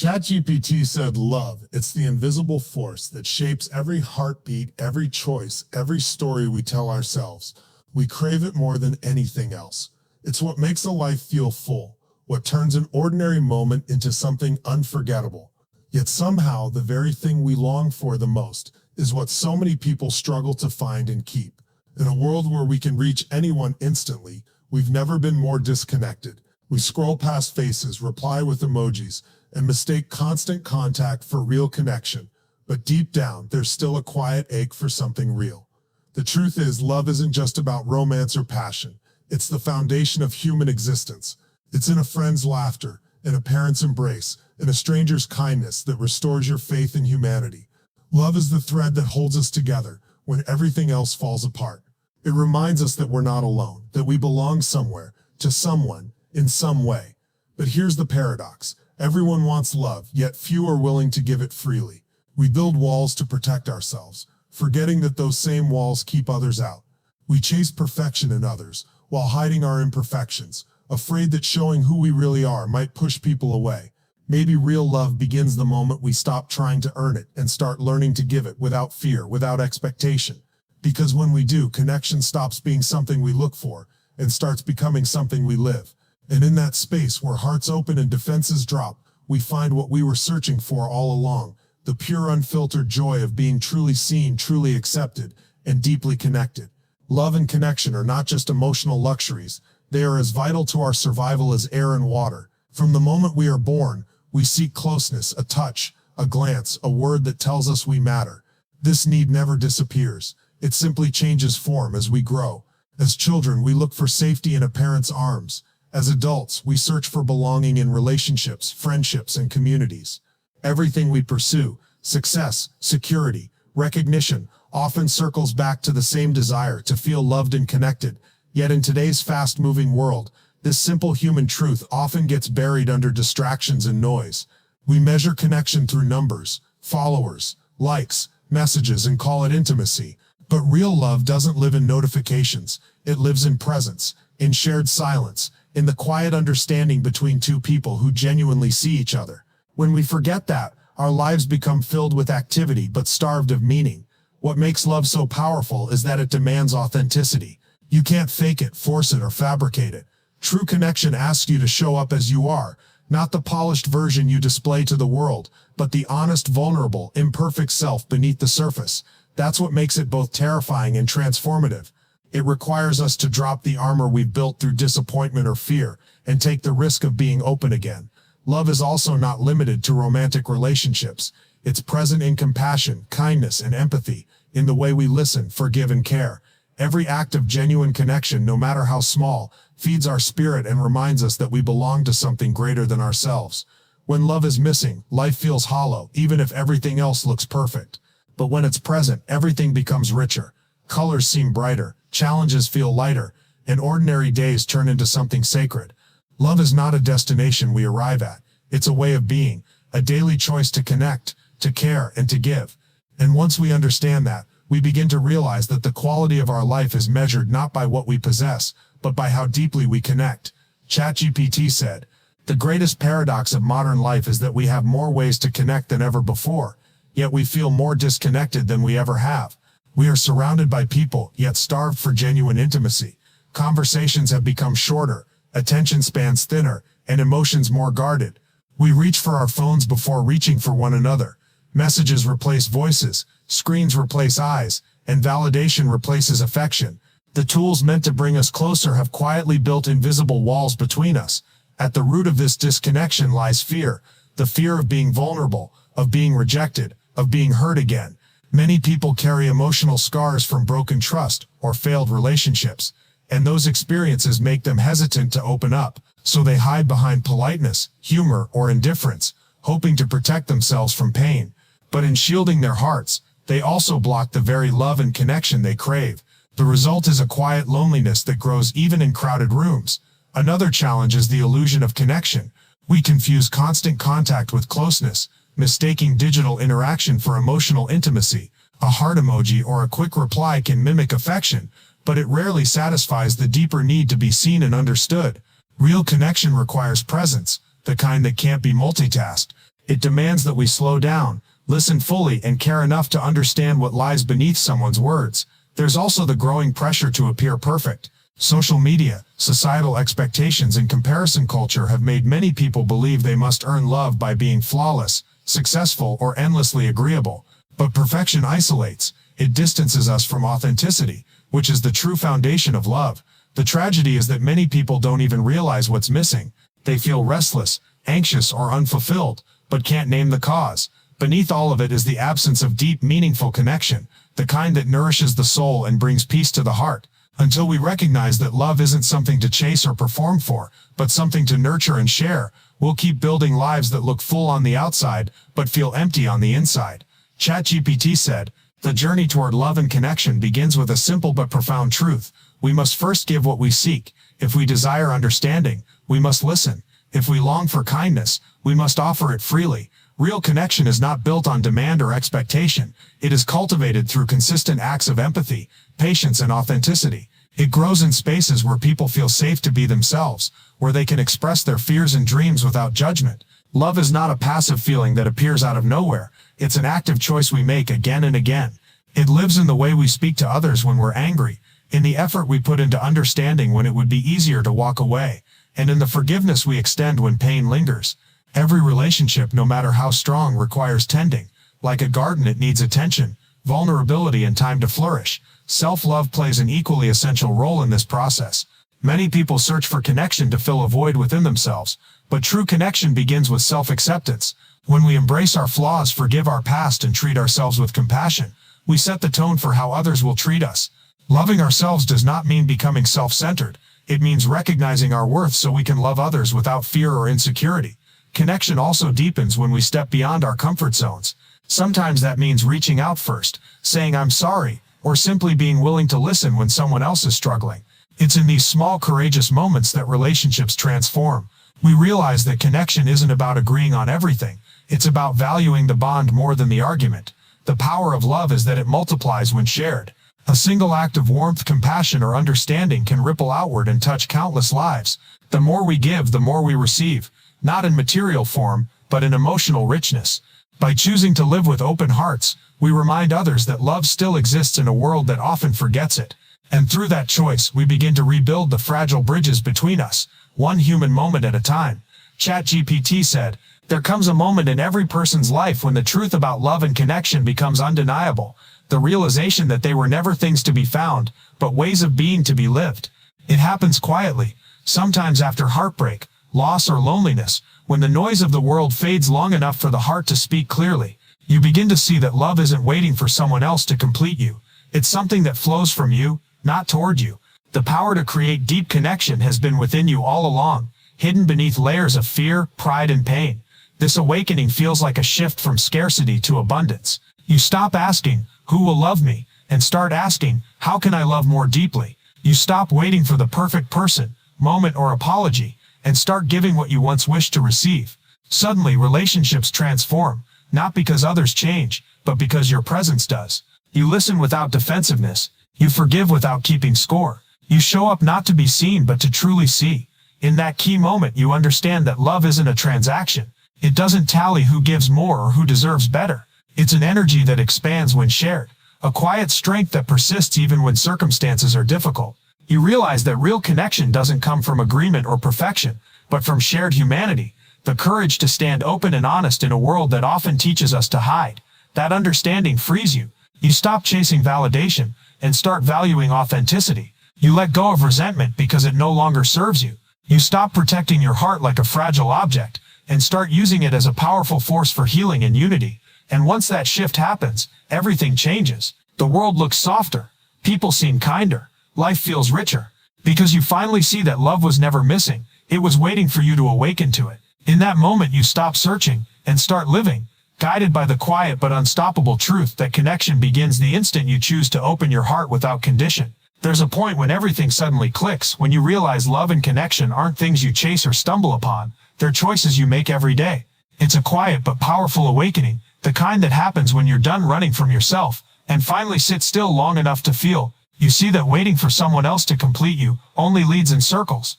ChatGPT said love, it's the invisible force that shapes every heartbeat, every choice, every story we tell ourselves. We crave it more than anything else. It's what makes a life feel full, what turns an ordinary moment into something unforgettable. Yet somehow, the very thing we long for the most is what so many people struggle to find and keep. In a world where we can reach anyone instantly, we've never been more disconnected. We scroll past faces, reply with emojis, and mistake constant contact for real connection. But deep down, there's still a quiet ache for something real. The truth is, love isn't just about romance or passion. It's the foundation of human existence. It's in a friend's laughter, in a parent's embrace, in a stranger's kindness that restores your faith in humanity. Love is the thread that holds us together when everything else falls apart. It reminds us that we're not alone, that we belong somewhere, to someone, in some way. But here's the paradox. Everyone wants love, yet few are willing to give it freely. We build walls to protect ourselves, forgetting that those same walls keep others out. We chase perfection in others, while hiding our imperfections, afraid that showing who we really are might push people away. Maybe real love begins the moment we stop trying to earn it and start learning to give it without fear, without expectation. Because when we do, connection stops being something we look for and starts becoming something we live. And in that space where hearts open and defenses drop, we find what we were searching for all along, the pure unfiltered joy of being truly seen, truly accepted, and deeply connected. Love and connection are not just emotional luxuries, they are as vital to our survival as air and water. From the moment we are born, we seek closeness, a touch, a glance, a word that tells us we matter. This need never disappears. It simply changes form as we grow. As children, we look for safety in a parent's arms. As adults, we search for belonging in relationships, friendships, and communities. Everything we pursue, success, security, recognition, often circles back to the same desire to feel loved and connected. Yet in today's fast-moving world, this simple human truth often gets buried under distractions and noise. We measure connection through numbers, followers, likes, messages, and call it intimacy. But real love doesn't live in notifications. It lives in presence, in shared silence, in the quiet understanding between two people who genuinely see each other. When we forget that, our lives become filled with activity but starved of meaning. What makes love so powerful is that it demands authenticity. You can't fake it, force it, or fabricate it. True connection asks you to show up as you are, not the polished version you display to the world, but the honest, vulnerable, imperfect self beneath the surface. That's what makes it both terrifying and transformative. It requires us to drop the armor we've built through disappointment or fear and take the risk of being open again. Love is also not limited to romantic relationships. It's present in compassion, kindness, and empathy, in the way we listen, forgive, and care. Every act of genuine connection, no matter how small, feeds our spirit and reminds us that we belong to something greater than ourselves. When love is missing, life feels hollow, even if everything else looks perfect. But when it's present, everything becomes richer. Colors seem brighter, challenges feel lighter, and ordinary days turn into something sacred. Love is not a destination we arrive at. It's a way of being, a daily choice to connect, to care, and to give. And once we understand that, we begin to realize that the quality of our life is measured not by what we possess, but by how deeply we connect. ChatGPT said, "The greatest paradox of modern life is that we have more ways to connect than ever before, yet we feel more disconnected than we ever have. We are surrounded by people, yet starved for genuine intimacy. Conversations have become shorter, attention spans thinner, and emotions more guarded. We reach for our phones before reaching for one another. Messages replace voices, screens replace eyes, and validation replaces affection. The tools meant to bring us closer have quietly built invisible walls between us. At the root of this disconnection lies fear, the fear of being vulnerable, of being rejected, of being hurt again. Many people carry emotional scars from broken trust or failed relationships, and those experiences make them hesitant to open up, so they hide behind politeness, humor, or indifference, hoping to protect themselves from pain. But in shielding their hearts, they also block the very love and connection they crave. The result is a quiet loneliness that grows even in crowded rooms. Another challenge is the illusion of connection. We confuse constant contact with closeness, mistaking digital interaction for emotional intimacy. A heart emoji or a quick reply can mimic affection, but it rarely satisfies the deeper need to be seen and understood. Real connection requires presence, the kind that can't be multitasked. It demands that we slow down, listen fully, and care enough to understand what lies beneath someone's words. There's also the growing pressure to appear perfect. Social media, societal expectations, and comparison culture have made many people believe they must earn love by being flawless, successful, or endlessly agreeable. But perfection isolates. It distances us from authenticity, which is the true foundation of love. The tragedy is that many people don't even realize what's missing. They feel restless, anxious, or unfulfilled, but can't name the cause. Beneath all of it is the absence of deep, meaningful connection, the kind that nourishes the soul and brings peace to the heart. Until we recognize that love isn't something to chase or perform for, but something to nurture and share, we'll keep building lives that look full on the outside, but feel empty on the inside. ChatGPT said, "The journey toward love and connection begins with a simple but profound truth. We must first give what we seek. If we desire understanding, we must listen. If we long for kindness, we must offer it freely." Real connection is not built on demand or expectation. It is cultivated through consistent acts of empathy, patience, and authenticity. It grows in spaces where people feel safe to be themselves, where they can express their fears and dreams without judgment. Love is not a passive feeling that appears out of nowhere. It's an active choice we make again and again. It lives in the way we speak to others when we're angry, in the effort we put into understanding when it would be easier to walk away, and in the forgiveness we extend when pain lingers. Every relationship, no matter how strong, requires tending. Like a garden, it needs attention, vulnerability, and time to flourish. Self-love plays an equally essential role in this process. Many people search for connection to fill a void within themselves, but true connection begins with self-acceptance. When we embrace our flaws, forgive our past, and treat ourselves with compassion, we set the tone for how others will treat us. Loving ourselves does not mean becoming self-centered. It means recognizing our worth so we can love others without fear or insecurity. Connection also deepens when we step beyond our comfort zones. Sometimes that means reaching out first, saying "I'm sorry," or simply being willing to listen when someone else is struggling. It's in these small, courageous moments that relationships transform. We realize that connection isn't about agreeing on everything. It's about valuing the bond more than the argument. The power of love is that it multiplies when shared. A single act of warmth, compassion, or understanding can ripple outward and touch countless lives. The more we give, the more we receive. Not in material form, but in emotional richness. By choosing to live with open hearts, we remind others that love still exists in a world that often forgets it. And through that choice, we begin to rebuild the fragile bridges between us, one human moment at a time. ChatGPT said, "There comes a moment in every person's life when the truth about love and connection becomes undeniable. The realization that they were never things to be found, but ways of being to be lived. It happens quietly, sometimes after heartbreak, loss, or loneliness, when the noise of the world fades long enough for the heart to speak clearly. You begin to see that love isn't waiting for someone else to complete you. It's something that flows from you, not toward you. The power to create deep connection has been within you all along, hidden beneath layers of fear, pride, and pain. This awakening feels like a shift from scarcity to abundance. You stop asking, 'Who will love me?' and start asking, 'How can I love more deeply?' You stop waiting for the perfect person, moment, or apology, and start giving what you once wished to receive. Suddenly, relationships transform, not because others change, but because your presence does. You listen without defensiveness. You forgive without keeping score. You show up not to be seen, but to truly see. In that key moment, you understand that love isn't a transaction. It doesn't tally who gives more or who deserves better. It's an energy that expands when shared, a quiet strength that persists even when circumstances are difficult. You realize that real connection doesn't come from agreement or perfection, but from shared humanity, the courage to stand open and honest in a world that often teaches us to hide. That understanding frees you. You stop chasing validation and start valuing authenticity. You let go of resentment because it no longer serves you. You stop protecting your heart like a fragile object and start using it as a powerful force for healing and unity. And once that shift happens, everything changes. The world looks softer. People seem kinder. Life feels richer, because you finally see that love was never missing. It was waiting for you to awaken to it. In that moment, you stop searching and start living, guided by the quiet but unstoppable truth that connection begins the instant you choose to open your heart without condition. There's a point when everything suddenly clicks, when you realize love and connection aren't things you chase or stumble upon. They're choices you make every day. It's a quiet but powerful awakening, the kind that happens when you're done running from yourself and finally sit still long enough to feel. You see that waiting for someone else to complete you only leads in circles.